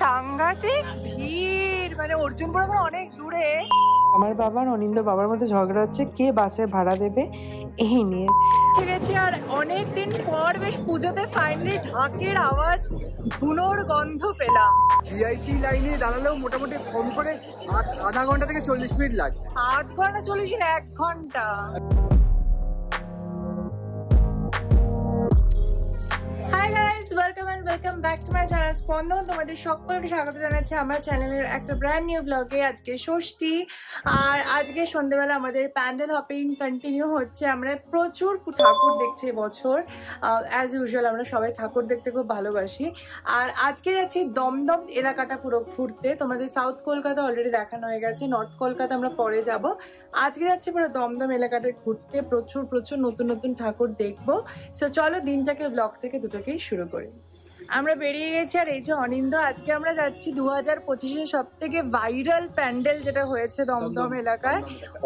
সাংঘাতিক ভিড়, মানে অর্জুনপুর এখন অনেক দূরে। আমার বাবার অনিন্দ বাবার মধ্যে ঝগড়া হচ্ছে কে বাসের ভাড়া দেবে এই নিয়ে। ঠিক আছে, আর অনেকদিন পর বেশ পুজোতে ফাইনালি ঢাকের আওয়াজ, ধুনোর গন্ধ পেলাম। ভিআইপি লাইনে দাঁড়ালেও মোটামুটি কম করে আধা ঘন্টা থেকে 40 মিনিট লাগে। আধ ঘন্টা 40 মিনিট, 1 ঘন্টা। Hi guys, welcome and welcome back to my channel Spandan. তোমাদের সকলকে স্বাগত জানাচ্ছি আমার চ্যানেলের একটা ব্র্যান্ড নিউ ব্লগে। আজকে ষষ্ঠী, আর আজকে সন্ধ্যেবেলা আমাদের প্যান্ডেল হপিং কন্টিনিউ হচ্ছে। আমরা প্রচুর ঠাকুর দেখছি এবছর। অ্যাজ ইউজুয়াল আমরা সবাই ঠাকুর দেখতে খুব ভালোবাসি। আর আজকে যাচ্ছি দমদম এলাকাটা পুরো ঘুরতে। তোমাদের সাউথ কলকাতা অলরেডি দেখানো হয়ে গেছে, নর্থ কলকাতা আমরা পরে যাব। আজকে যাচ্ছি পুরো দমদম এলাকাটা ঘুরতে, প্রচুর প্রচুর নতুন নতুন ঠাকুর দেখবো। সো চলো দিনটাকে ব্লগ থেকে দুটোকেই শুরু করি। আমরা বেরিয়ে গেছি, আর এই যে অনিন্দ, আজকে আমরা যাচ্ছি 2025-এর সব থেকে ভাইরাল প্যান্ডেল যেটা হয়েছে দমদম এলাকায়,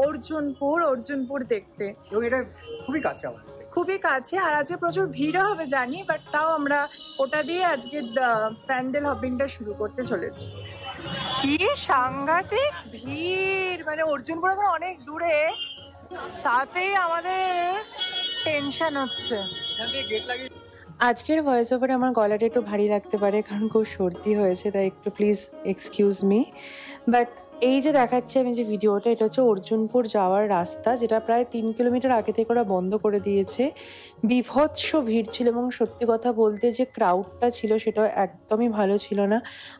অর্জুনপুর দেখতে। এবং এটা খুবই কাছে আমার, খুবই কাছে। আর আজকে প্রচুর ভিড়ও হবে জানি, বাট তাও আমরা ওটা দিয়ে আজকে প্যান্ডেল হপিংটা শুরু করতে চলেছি। কি সাংঘাতিক ভিড়, মানে অর্জুনপুর এখন অনেক দূরে, তাতেই আমাদের টেনশন হচ্ছে। আজকের ভয়েস ওভারে আমার গলাটা একটু ভারী লাগতে পারে, কারণ খুব সর্দি হয়েছে, তাই একটু প্লিজ এক্সকিউজ মি। বাট এই যে দেখাচ্ছি আমি যে ভিডিওটা, এটা হচ্ছে অর্জুনপুর যাওয়ার রাস্তা, যেটা প্রায় 3 কিলোমিটার আগে থেকে ওরা বন্ধ করে দিয়েছে। বিভৎস ভিড় ছিল, এবং সত্যি কথা বলতে যে ক্রাউডটা ছিল সেটাও একদমই ভালো ছিল না।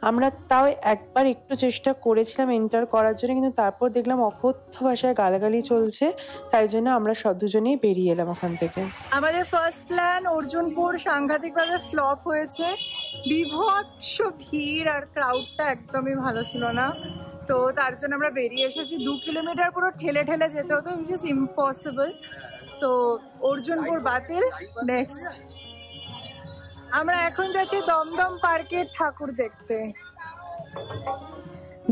আমরা তাও একবার একটু চেষ্টা করেছিলাম এন্টার করার জন্য, কিন্তু তারপর দেখলাম অকথ্য ভাষায় গালাগালি চলছে, তাই জন্য আমরা দুজনেই বেরিয়ে এলাম ওখান থেকে। আমাদের ফার্স্ট প্ল্যান অর্জুনপুর সাংঘাতিকভাবে ফ্লপ হয়েছে। বিভৎস ভিড়, আর ক্রাউডটা একদমই ভালো ছিল না। তো তার জন্য আমরা বেরিয়ে এসেছি। 2 কিলোমিটার পুরো ঠেলে ঠেলে যেতে হতো, উইচ ইজ ইম্পসিবল। তো অর্জুনপুর বাতিল। নেক্সট আমরা এখন যাচ্ছি দমদম পার্কের ঠাকুর দেখতে।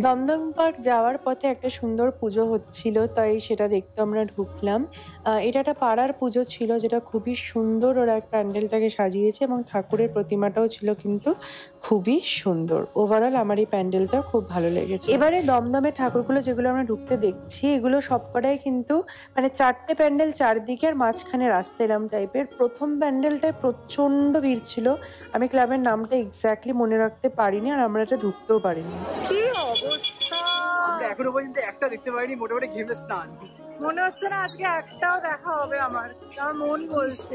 দমদম পার্ক যাওয়ার পথে একটা সুন্দর পুজো হচ্ছিল, তাই সেটা দেখতে আমরা ঢুকলাম। এটা একটা পাড়ার পুজো ছিল, যেটা খুবই সুন্দর ওরা প্যান্ডেলটাকে সাজিয়েছে, এবং ঠাকুরের প্রতিমাটাও ছিল কিন্তু খুবই সুন্দর। ওভারঅল আমার এই প্যান্ডেলটা খুব ভালো লেগেছে। এবারে দমদমের ঠাকুরগুলো যেগুলো আমরা ঢুকতে দেখছি, এগুলো সবকটাই কিন্তু মানে 4টে প্যান্ডেল চারদিকে, আর মাঝখানে রাস্তা এরম টাইপের। প্রথম প্যান্ডেলটায় প্রচণ্ড ভিড় ছিল, আমি ক্লাবের নামটা এক্স্যাক্টলি মনে রাখতে পারিনি, আর আমরা এটা ঢুকতেও পারিনি। কি অবস্থা, আমরা এখনো পর্যন্ত একটা দেখতে পাইনি। মোটামুটি ঘেমে স্নান, মনে হচ্ছে না আজকে একটাও দেখা হবে। আমার মন বলছে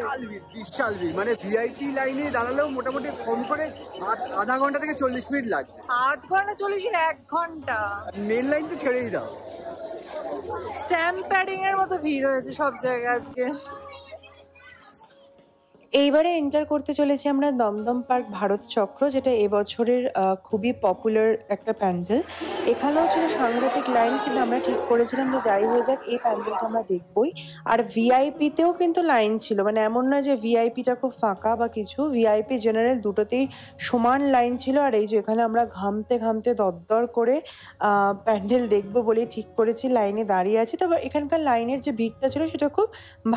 বিশাল ভিড়। মানে ভিআইপি লাইনে দাঁড়ালেও মোটামুটি কম করে আধা ঘন্টা থেকে 40 মিনিট লাগে। আধ ঘন্টা 40 মিনিট, 1 ঘন্টা। মেন লাইন তো ছেড়েই দাও। স্ট্যাম্প প্যাডিং এর মতো ভিড় হয়েছে সব জায়গায় আজকে। এইবারে এন্টার করতে চলেছি আমরা দমদম পার্ক ভারত চক্র, যেটা এবছরের খুবই পপুলার একটা প্যান্ডেল। এখানেও ছিল সাংঘাতিক লাইন, কিন্তু আমরা ঠিক করেছিলাম যে যাই হয়ে যাক এই প্যান্ডেলটা আমরা দেখবই। আর ভিআইপিতেও কিন্তু লাইন ছিল, মানে এমন নয় যে ভিআইপিটা খুব ফাঁকা বা কিছু, ভিআইপি জেনারেল দুটোতেই সমান লাইন ছিল। আর এই যে এখানে আমরা ঘামতে ঘামতে দরদর করে প্যান্ডেল দেখবো বলেই ঠিক করেছি, লাইনে দাঁড়িয়ে আছি। তবে এখানকার লাইনের যে ভিড়টা ছিল সেটা খুব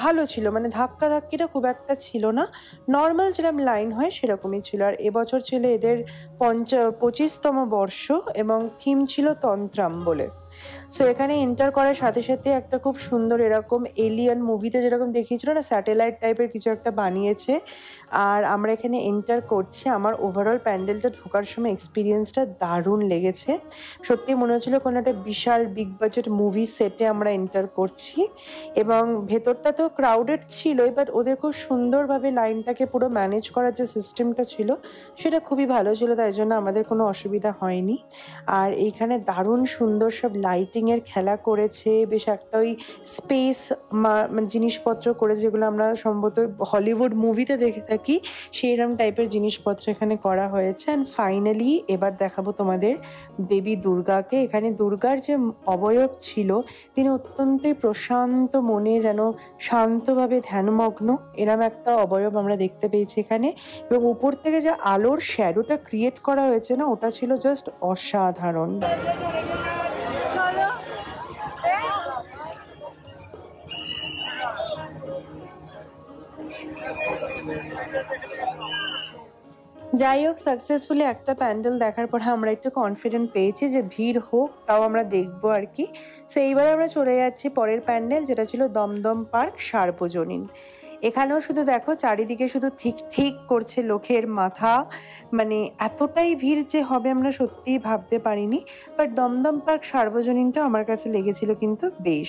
ভালো ছিল, মানে ধাক্কা ধাক্কিটা খুব একটা ছিল না, নর্মাল যেরকম লাইন হয় সেরকমই ছিল। আর এবছর ছিল এদের 25তম বর্ষ, এবং থিম ছিল তন্ত্রাম বলে। সো এখানে এন্টার করার সাথে সাথে একটা খুব সুন্দর এরকম এলিয়ান মুভিতে যেরকম দেখিয়েছিল না, স্যাটেলাইট টাইপের কিছু একটা বানিয়েছে। আর আমরা এখানে এন্টার করছি। আমার ওভারঅল প্যান্ডেলটা ঢোকার সময় এক্সপিরিয়েন্সটা দারুণ লেগেছে। সত্যি মনে হচ্ছিল কোনো একটা বিশাল বিগ বাজেট মুভি সেটে আমরা এন্টার করছি। এবং ভেতরটা তো ক্রাউডেড ছিলই, বাট ওদের খুব সুন্দরভাবে লাইনটাকে পুরো ম্যানেজ করার যে সিস্টেমটা ছিল সেটা খুবই ভালো ছিল, তাই জন্য আমাদের কোনো অসুবিধা হয়নি। আর এইখানে দারুণ সুন্দর সব লাইটিংয়ের খেলা করেছে, বেশ একটা ওই স্পেস মানে জিনিসপত্র করেছে, যেগুলো আমরা সম্ভবত হলিউড মুভিতে দেখে থাকি, সেইরকম টাইপের জিনিসপত্র এখানে করা হয়েছে। অ্যান্ড ফাইনালি এবার দেখাবো তোমাদের দেবী দুর্গাকে। এখানে দুর্গার যে অবয়ব ছিল, তিনি অত্যন্তই প্রশান্ত মনে যেন শান্তভাবে ধ্যানমগ্ন, এরম একটা অবয়ব আমরা দেখতে পেয়েছি এখানে। এবং উপর থেকে যে আলোর শ্যাডোটা ক্রিয়েট করা হয়েছে না, ওটা ছিল জাস্ট অসাধারণ। যাই হোক, সাকসেসফুলি একটা প্যান্ডেল দেখার পরে আমরা একটু কনফিডেন্ট পেয়েছি যে ভিড় হোক তাও আমরা দেখবো আর কি। সো এইবার আমরা চলে যাচ্ছি পরের প্যান্ডেল, যেটা ছিল দমদম পার্ক সার্বজনীন। এখানেও শুধু দেখো চারিদিকে শুধু ঠিক ঠিক করছে লোকের মাথা, মানে এতটাই ভিড় যে হবে আমরা সত্যিই ভাবতে পারিনি। বাট দমদম পার্ক সার্বজনীনটা আমার কাছে লেগেছিল কিন্তু বেশ।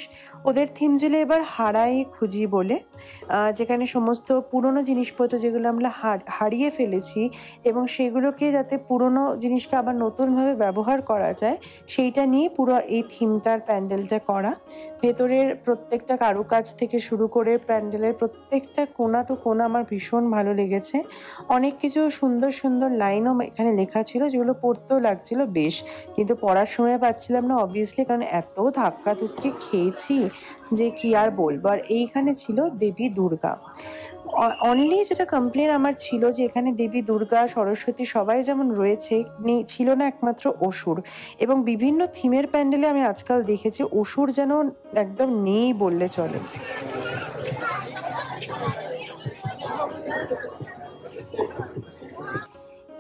ওদের থিম ছিল এবার হারাই খুঁজি বলে, যেখানে সমস্ত পুরনো জিনিসপত্র যেগুলো আমরা হারিয়ে ফেলেছি এবং সেগুলোকে যাতে পুরনো জিনিসকে আবার নতুনভাবে ব্যবহার করা যায় সেইটা নিয়ে পুরো এই থিমটার প্যান্ডেলটা করা। ভেতরের প্রত্যেকটা কারুকাজ থেকে শুরু করে প্যান্ডেলের প্রত্যেকটা কোণা টু কোণা আমার ভীষণ ভালো লেগেছে। অনেক কিছু সুন্দর সুন্দর লাইনও এখানে লেখা ছিল, যেগুলো পড়তেও লাগছিল বেশ, কিন্তু পড়ার সময় পাচ্ছিলাম না অবভিয়াসলি, কারণ এত ধাক্কা ধুক্কি খেয়েছি যে কি আর বলবো। আর এইখানে ছিল দেবী দুর্গা। অনলি যেটা কমপ্লেন আমার ছিল যে এখানে দেবী দুর্গা সরস্বতী সবাই যেমন রয়েছে, ছিল না একমাত্র অসুর। এবং বিভিন্ন থিমের প্যান্ডেলে আমি আজকাল দেখেছি অসুর যেন একদম নেই বললে চলে।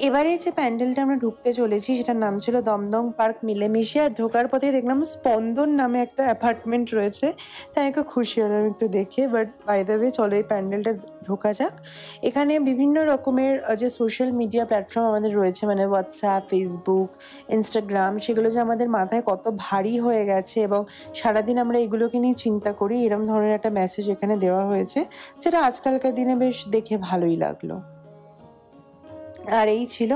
এবারে যে প্যান্ডেলটা আমরা ঢুকতে চলেছি সেটার নাম ছিল দমদম পার্ক মিলেমিশে। আর ঢোকার পথে দেখলাম স্পন্দন নামে একটা অ্যাপার্টমেন্ট রয়েছে, তাই একটু খুশি হলাম একটু দেখে। বাট বাই দ্য ওয়ে চলো এই প্যান্ডেলটা ঢোকা যাক। এখানে বিভিন্ন রকমের যে সোশ্যাল মিডিয়া প্ল্যাটফর্ম আমাদের রয়েছে, মানে হোয়াটসঅ্যাপ, ফেসবুক, ইনস্টাগ্রাম, সেগুলো যে আমাদের মাথায় কত ভারী হয়ে গেছে এবং সারাদিন আমরা এগুলোকে নিয়ে চিন্তা করি, এরকম ধরনের একটা মেসেজ এখানে দেওয়া হয়েছে, যেটা আজকালকার দিনে বেশ দেখে ভালোই লাগলো। আর এই ছিল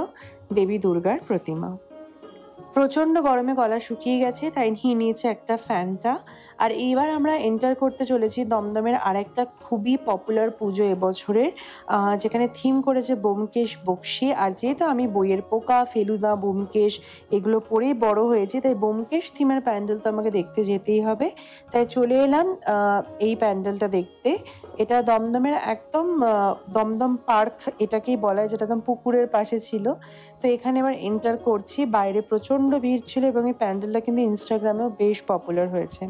দেবী দুর্গার প্রতিমা। প্রচণ্ড গরমে গলা শুকিয়ে গেছে, তাই নিয়ে নিয়েছে একটা ফ্যানটা। আর এইবার আমরা এন্টার করতে চলেছি দমদমের আরেকটা খুবই পপুলার পুজো এবছরের, যেখানে থিম করেছে ব্যোমকেশ বক্সী। আর যেহেতু আমি বইয়ের পোকা, ফেলুদা, ব্যোমকেশ এগুলো পড়েই বড় হয়েছে, তাই ব্যোমকেশ থিমের প্যান্ডেল তো আমাকে দেখতে যেতেই হবে। তাই চলে এলাম এই প্যান্ডেলটা দেখতে। এটা দমদমের একদম দমদম পার্ক এটাকেই বলা হয়, যেটা একদম পুকুরের পাশে ছিল। তো এখানে এবার এন্টার করছি। বাইরে প্রচণ্ড ভিড় ছিল এবং এই প্যান্ডেলটা কিন্তু ইনস্টাগ্রামেও বেশ পপুলার হয়েছে।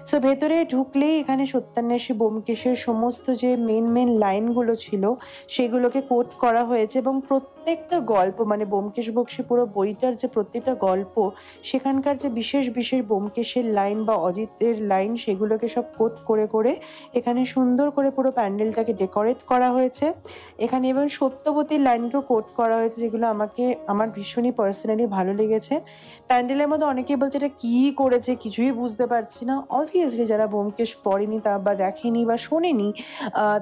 সো ভেতরে ঢুকলেই এখানে সত্যান্বেষী ব্যোমকেশের সমস্ত যে মেন লাইনগুলো ছিল সেগুলোকে কোট করা হয়েছে এবং প্রত্যেকটা গল্প, মানে ব্যোমকেশ বক্সী পুরো বইটার যে প্রত্যেকটা গল্প, সেখানকার যে বিশেষ বিশেষ ব্যোমকেশের লাইন বা অজিতের লাইন, সেগুলোকে সব কোট করে করে এখানে সুন্দর করে পুরো প্যান্ডেলটাকে ডেকোরেট করা হয়েছে। এখানে এবং সত্যবতীর লাইনকেও কোট করা হয়েছে, যেগুলো আমার ভীষণই পার্সোনালি ভালো লেগেছে। প্যান্ডেলের মধ্যে অনেকেই বলছে এটা কী করেছে, কিছুই বুঝতে পারছি না। অবভিয়াসলি যারা ব্যোমকেশ পড়েনি তা বা দেখেনি বা শোনেনি,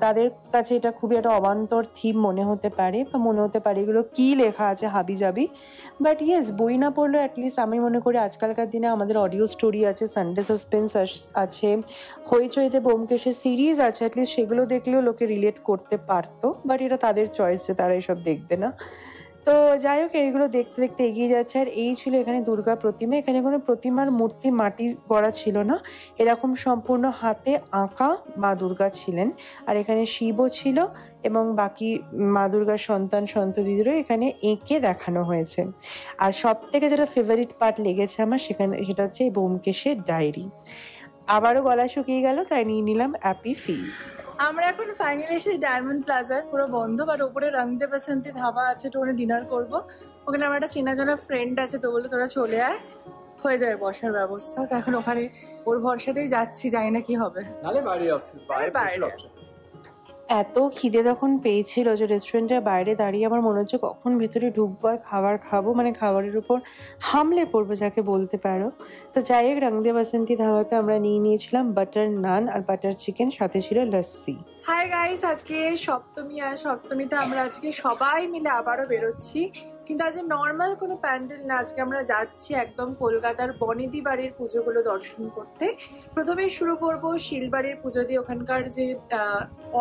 তাদের কাছে এটা খুবই একটা অবান্তর থিম মনে হতে পারে, বা মনে হতে পারে এগুলো কী লেখা আছে হাবি জাবি। বাট ইয়েস, বই না পড়লেও অ্যাটলিস্ট আমি মনে করি আজকালকার দিনে আমাদের অডিও স্টোরি আছে, সানডে সাসপেন্স আছে, হইচইতে ব্যোমকেশের সিরিজ আছে, অ্যাটলিস্ট সেগুলো দেখলেও লোকে রিলেট করতে পারতো। বাট এটা তাদের চয়েস যে তারা এসব দেখবে না। তো যাই হোক, এইগুলো দেখতে দেখতে এগিয়ে যাচ্ছে। আর এই ছিল এখানে দুর্গা প্রতিমা। এখানে কোনো প্রতিমার মূর্তি মাটির গড়া ছিল না, এরকম সম্পূর্ণ হাতে আঁকা মা দুর্গা ছিলেন। আর এখানে শিবও ছিল এবং বাকি মা দুর্গার সন্তান সন্ততিদেরও এখানে এঁকে দেখানো হয়েছে। আর সব থেকে যেটা ফেভারিট পার্ট লেগেছে আমার সেটা হচ্ছে এই ব্যোমকেশের ডায়েরি। আবারও গলা শুকিয়ে গেল, তাই নিয়ে নিলাম অ্যাপি ফিজ। আমরা এখন ফাইনালি এসে ডায়মন্ড প্লাজায়, পুরো বন্ধ, বাট ওপরে রং দে বসন্তি ধাবা আছে, তো ওখানে ডিনার করবো। ওখানে আমার একটা চেনা জানা ফ্রেন্ড আছে, তো বললো তোরা চলে আয়, হয়ে যাবে বসার ব্যবস্থা। তো এখন ওখানে ওর ভরসাতেই যাচ্ছি, জানি না কি হবে। এত খিদে তখন পেয়েছিল যে রেস্টুরেন্টের বাইরে দাঁড়িয়ে আমার মনে হচ্ছে কখন ভেতরে ঢুকবো আর খাবার খাবো, মানে খাবারের উপর হামলে পড়বো যাকে বলতে পারো। তো যাই হোক, রং দে বসন্তি ধাবাতে আমরা নিয়েছিলাম বাটার নান আর বাটার চিকেন, সাথে ছিল লস্যি। হাই গাইস, আজকে সপ্তমী, আর সপ্তমীতে আমরা আজকে সবাই মিলে আবারও বেরোচ্ছি, কিন্তু আজকে নর্মাল কোনো প্যান্ডেল না। আজকে আমরা যাচ্ছি একদম কলকাতার বনেদি বাড়ির পুজোগুলো দর্শন করতে। প্রথমেই শুরু করব শিলবাড়ির পুজো দিয়ে। ওখানকার যে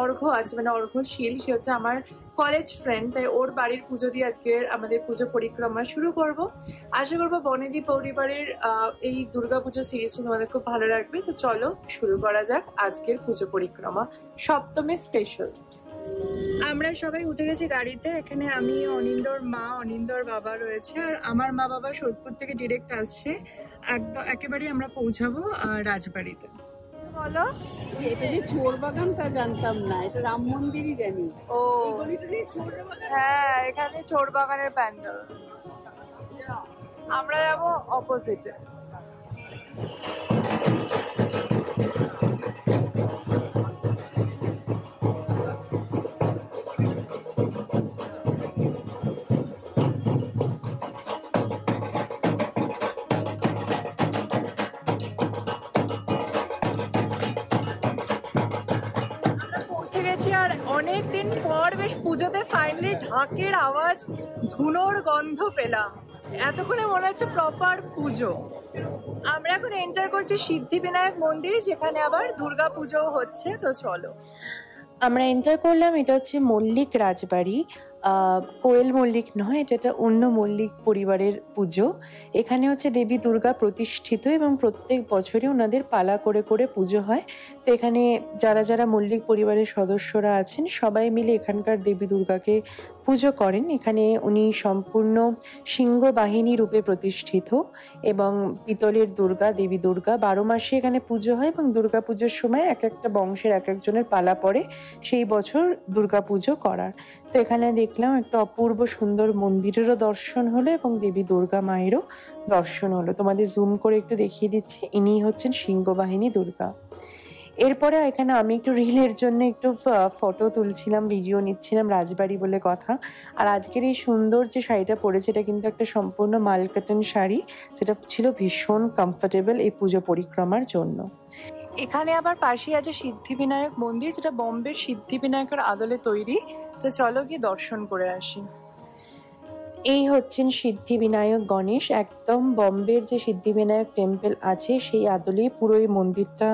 অর্ঘ্য আছে, মানে অর্ঘ্যশীল, সে হচ্ছে আমার কলেজ ফ্রেন্ড, তাই ওর বাড়ির পুজো দিয়ে আজকে আমাদের পুজো পরিক্রমা শুরু করব। আশা করবো বনেদি পরিবারের এই দুর্গাপুজো সিরিজটা তোমাদের খুব ভালো লাগবে। তো চলো শুরু করা যাক আজকের পুজো পরিক্রমা, সপ্তমী স্পেশাল। আমরা সবাই উঠে গেছি গাড়িতে। এখানে আমি, অনিন্দর মা, অনিন্দর বাবা রয়েছে, আর আমার মা বাবা সোদপুর থেকে ডিরেক্ট আসছে। একদম একেবারেই আমরা পৌঁছাবো রাজবাড়িতে। বলো। যে এটা যে চোর বাগান তা জানতাম না, এটা রাম মন্দিরই জানি। ও এই গলিতে যে চোর বাগান। হ্যাঁ, এখানে চোর বাগানের প্যান্ডেল। আমরা যাবো অপোজিটে। পৌঁছে গেছি আর অনেকদিন পর বেশ পুজোতে ফাইনালি ঢাকের আওয়াজ, ধুনোর গন্ধ পেলাম। এতক্ষণে মনে হচ্ছে প্রপার পুজো। আমরা এখন এন্টার করছি সিদ্ধিবিনায়ক মন্দির, যেখানে আবার দুর্গা পুজোও হচ্ছে। তো চলো। আমরা এন্টার করলাম। এটা হচ্ছে মল্লিক রাজবাড়ি। কোয়েল মল্লিক নয়, এটা একটা অন্য মল্লিক পরিবারের পুজো। এখানে হচ্ছে দেবী দুর্গা প্রতিষ্ঠিত এবং প্রত্যেক বছরই ওনাদের পালা করে করে পুজো হয়। তো এখানে যারা যারা মল্লিক পরিবারের সদস্যরা আছেন সবাই মিলে এখানকার দেবী দুর্গাকে পুজো করেন। এখানে উনি সম্পূর্ণ সিংহ বাহিনী রূপে প্রতিষ্ঠিত এবং পিতলের দুর্গা, দেবী দুর্গা 12 মাসে এখানে পুজো হয় এবং দুর্গা পুজোর সময় এক একটা বংশের এক একজনের পালা পড়ে সেই বছর দুর্গা পুজো করার। তো এখানে দেখলাম একটা অপূর্ব সুন্দর মন্দিরেরও দর্শন হলো এবং দেবী দুর্গা মায়েরও দর্শন হলো। তোমাদের জুম করে একটু দেখিয়ে দিচ্ছি, ইনি হচ্ছেন সিংহবাহিনী দুর্গা। এরপরে এখানে আমি একটু রিলের জন্য একটু ফটো তুলছিলাম, ভিডিও নিচ্ছিলাম, রাজবাড়ি বলে কথা। আর আজকের এই সুন্দর যে শাড়িটা পরেছে এটা কিন্তু একটা সম্পূর্ণ মালকাটন শাড়ি, যেটা ছিল ভীষণ কমফোর্টেবল এই পুজো পরিক্রমার জন্য। এখানে আবার পাশেই আছে সিদ্ধিবিনায়ক মন্দির, যেটা বোম্বের সিদ্ধিবিনায়কের আদলে তৈরি। তো চলো গিয়ে দর্শন করে আসি। এই হচ্ছেন সিদ্ধিবিনায়ক গণেশ। একদম বম্বের যে সিদ্ধিবিনায়ক টেম্পল আছে সেই আদলেই পুরো এই মন্দিরটা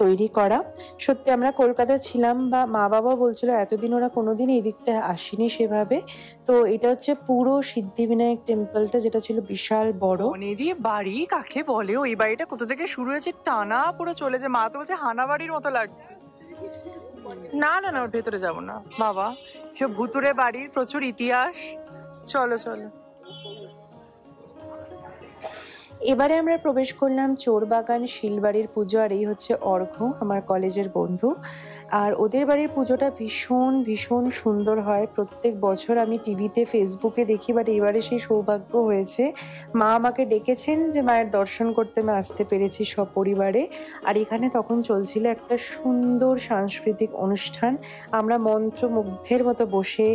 তৈরি করা। সত্যি আমরা কলকাতায় ছিলাম বা মা বাবা বলছিল এতদিন ওরা কোনোদিন এই দিকটা আসেনি সেভাবে। তো এটা হচ্ছে পুরো সিদ্ধিবিনায়ক টেম্পলটা, যেটা ছিল বিশাল বড়। বনেদি বাড়ি কাকে বলে? ওই বাড়িটা কোথা থেকে শুরু হয়েছে, টানা পুরো চলেছে। মা তো বলছে হানা বাড়ির মতো লাগছে। না না না, ওর ভেতরে যাবো না বাবা, সব ভুতুরে বাড়ির প্রচুর ইতিহাস। চলো চলো। এবারে আমরা প্রবেশ করলাম চোরবাগান শিলবাড়ির পুজো। আর এই হচ্ছে অর্ঘ্য, আমার কলেজের বন্ধু। আর ওদের বাড়ির পুজোটা ভীষণ ভীষণ সুন্দর হয়। প্রত্যেক বছর আমি টিভিতে ফেসবুকে দেখি, বাট এবারে সেই সৌভাগ্য হয়েছে, মা আমাকে ডেকেছেন যে মায়ের দর্শন করতে আমি আসতে পেরেছি সপরিবারে। আর এখানে তখন চলছিল একটা সুন্দর সাংস্কৃতিক অনুষ্ঠান। আমরা মন্ত্রমুগ্ধের মতো বসে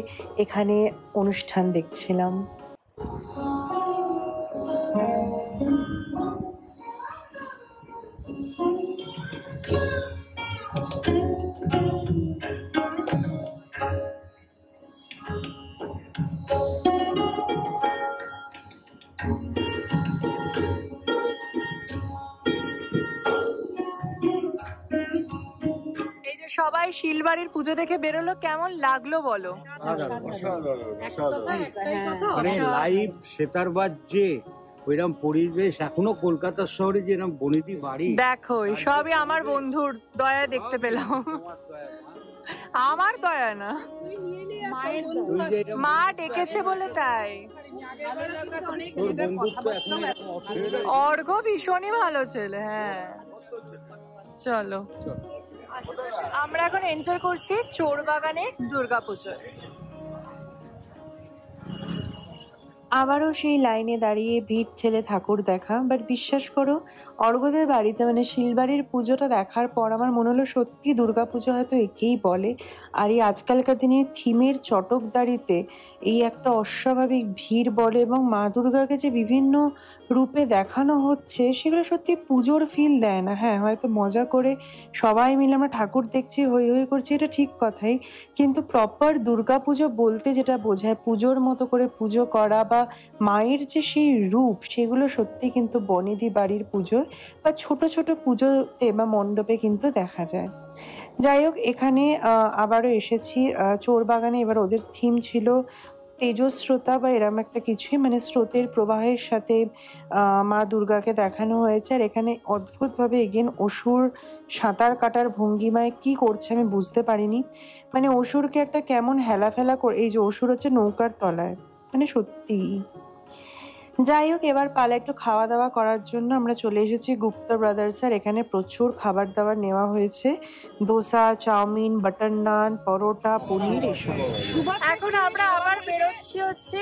এখানে অনুষ্ঠান দেখছিলাম। এই যে সবাই শিলবাড়ির পুজো দেখে বেরোলো, কেমন লাগলো বলো? মানে লাইভ সেতার বাজছে, ওইরকম পরিবেশ এখনো কলকাতার শহরে যেরকম বনেদি বাড়ি। দেখো সবই আমার বন্ধুর দয়া দেখতে পেলাম। আমার দয়া না, মা ডেকেছে বলে তাই। তোর বন্ধুত্ব এখন অর্ঘ্য ভীষণই ভালো ছেলে। হ্যাঁ চলো, আমরা এখন এন্টার করছি চোরবাগানের দুর্গাপুজোয়। আবারও সেই লাইনে দাঁড়িয়ে ভিড় ঠেলে ঠাকুর দেখা। বাট বিশ্বাস করো, অর্ঘ্যদের বাড়িতে মানে শিলবাড়ির পুজোটা দেখার পর আমার মনে হলো সত্যি দুর্গাপুজো হয়তো একেই বলে। আর এই আজকালকার দিনে থিমের চটকদারিতে এই একটা অস্বাভাবিক ভিড় বলে এবং মা দুর্গাকে যে বিভিন্ন রূপে দেখানো হচ্ছে সেগুলো সত্যি পুজোর ফিল দেয় না। হ্যাঁ, হয়তো মজা করে সবাই মিলে আমরা ঠাকুর দেখছি, হই হই করছি, এটা ঠিক কথাই, কিন্তু প্রপার দুর্গাপুজো বলতে যেটা বোঝায় পুজোর মতো করে পুজো করা বা মায়ের যে সেই রূপ, সেগুলো সত্যি কিন্তু বনেদি বাড়ির পুজো বা ছোট ছোট পুজোতে বা মণ্ডপে কিন্তু দেখা যায়। যাই হোক, এখানে আবারও এসেছি চোরবাগানে। এবার ওদের থিম ছিল তেজস্রোতা বা এরম একটা কিছুই, মানে স্রোতের প্রবাহের সাথে মা দুর্গাকে দেখানো হয়েছে। আর এখানে অদ্ভুতভাবে এগেন অসুর সাঁতার কাটার ভঙ্গিমায় কি করছে আমি বুঝতে পারিনি। মানে অসুরকে একটা কেমন হেলাফেলা করে, এই যে অসুর হচ্ছে নৌকার তলায়, মানে সত্যি। যাই হোক, এবার পালা একটু খাওয়া দাওয়া করার জন্য আমরা চলে এসেছি গুপ্তা ব্রাদার্স। আর এখানে প্রচুর খাবার দাবার নেওয়া হয়েছে, দোসা, চাউমিন, বাটার নান, পরোটা, পনির এসব। এখন আমরা আবার বেরোচ্ছি হচ্ছে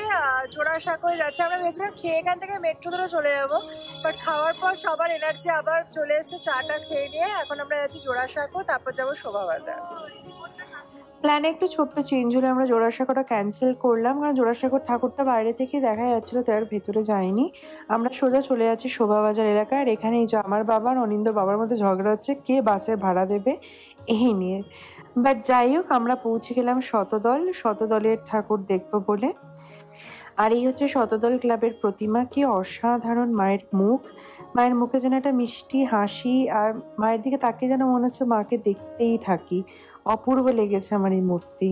জোড়াসাঁকোয় যাচ্ছি। আমরা ভেবেছিলাম খেয়ে এখান থেকে মেট্রো ধরে চলে যাবো, বাট খাওয়ার পর সবার এনার্জি আবার চলে এসেছে, চাটা খেয়ে নিয়ে এখন আমরা যাচ্ছি জোড়াসাঁকো, তারপর যাবো শোভাবাজার। প্ল্যানে একটু ছোট্ট চেঞ্জ হলে আমরা জোড়াসাঁকোটা ক্যান্সেল করলাম, কারণ জোড়াসাঁকোর ঠাকুরটা বাইরে থেকে দেখা যাচ্ছিল, তার ভেতরে যাইনি। আমরা সোজা চলে যাচ্ছি শোভাবাজার এলাকায়। আর এখানে এই যে আমার বাবা আর অনিন্দর বাবার মধ্যে ঝগড়া হচ্ছে কে বাসের ভাড়া দেবে এই নিয়ে। বাট যাই হোক, আমরা পৌঁছে গেলাম শতদলের ঠাকুর দেখবো বলে। আর এই হচ্ছে শতদল ক্লাবের প্রতিমা। কি অসাধারণ মায়ের মুখে যেন একটা মিষ্টি হাসি, আর মায়ের দিকে তাকিয়ে যেন মনে হচ্ছে মাকে দেখতেই থাকি। অপূর্ব লেগেছে আমার এই মূর্তি।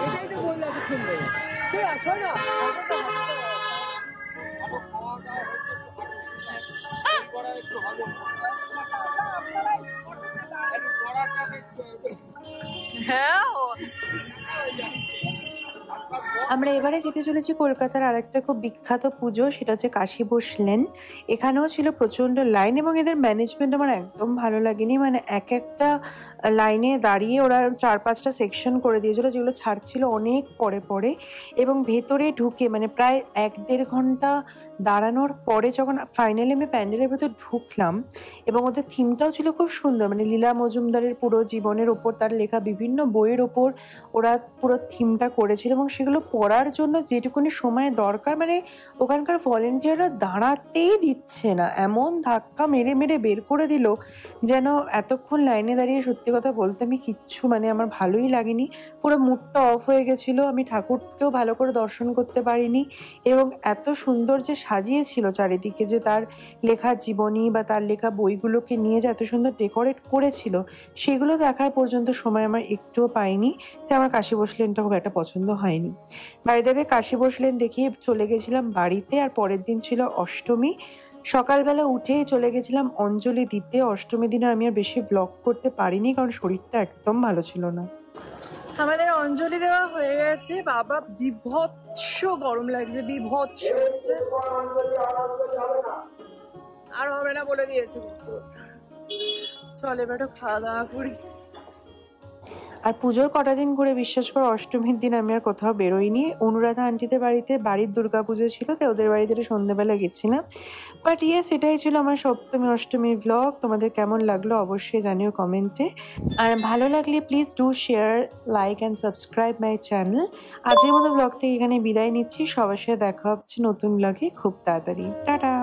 এটাই তো বললাম এতক্ষণ ধরে। তুই আসো না। হ্যাঁ, আমরা এবারে যেতে চলেছি কলকাতার আরেকটা খুব বিখ্যাত পুজো, সেটা হচ্ছে কাশী বসলেন। এখানেও ছিল প্রচন্ড লাইন, এবং এদের ম্যানেজমেন্ট আমার একদম ভালো লাগেনি। মানে এক একটা লাইনে দাঁড়িয়ে ওরা 4-5টা সেকশন করে দিয়েছিল, যেগুলো ছাড়ছিল অনেক পরে পরে। এবং ভেতরে ঢুকে মানে প্রায় 1-1.5 ঘন্টা দাঁড়ানোর পরে যখন ফাইনালি আমি প্যান্ডেলের ভেতর ঢুকলাম, এবং ওদের থিমটাও ছিল খুব সুন্দর। মানে লীলা মজুমদারের পুরো জীবনের ওপর তার লেখা বিভিন্ন বইয়ের ওপর ওরা পুরো থিমটা করেছিল, এবং সেগুলো পড়ার জন্য যেটুকুনি সময় দরকার, মানে ওখানকার ভলেন্টিয়াররা দাঁড়াতেই দিচ্ছে না, এমন ধাক্কা মেরে মেরে বের করে দিল যেন এতক্ষণ লাইনে দাঁড়িয়ে সত্যি কথা বলতে আমি কিচ্ছু মানে আমার ভালোই লাগেনি। পুরো মুডটা অফ হয়ে গেছিলো, আমি ঠাকুরকেও ভালো করে দর্শন করতে পারিনি। এবং এত সুন্দর যে সাজিয়েছিল চারিদিকে, যে তার লেখা জীবনী বা তার লেখা বইগুলোকে নিয়ে যে এত সুন্দর ডেকোরেট করেছিল, সেগুলো দেখার পর্যন্ত সময় আমার একটুও পাইনি। তাই আমার কাশী বসলেনটা খুব একটা পছন্দ হয়নি। বাড়িদেবে কাশী বসলেন দেখিয়ে চলে গেছিলাম বাড়িতে। আর পরের দিন ছিল অষ্টমী। সকালবেলা উঠেই চলে গেছিলাম অঞ্জলি দিতে। অষ্টমীর দিনে আমি আর বেশি ব্লগ করতে পারিনি, কারণ শরীরটা একদম ভালো ছিল না। আমাদের অঞ্জলি দেওয়া হয়ে গেছে। বাবা বিভৎস গরম লাগছে, বিভৎস লাগছে। আর হবে না বলে দিয়েছে। চল এবার একটু খাওয়া দাওয়া করি। আর পুজোর কটা দিন করে বিশ্বাস করো, অষ্টমীর দিন আমি আর কোথাও বেরোইনি। অনুরাধা আন্টিদের বাড়িতে বাড়ির দুর্গাপুজো ছিল, তাই ওদের বাড়িতে সন্ধ্যেবেলা গেছিলাম। বাট ইয়েস, এটাই ছিল আমার সপ্তমী অষ্টমীর ব্লগ। তোমাদের কেমন লাগলো অবশ্যই জানিও কমেন্টে। আর ভালো লাগলে please do share, like and subscribe my channel. আজকের মতো ব্লগ থেকে এখানে বিদায় নিচ্ছি। সবার সাথে দেখা হচ্ছে নতুন ব্লগে খুব তাড়াতাড়ি। টাটা।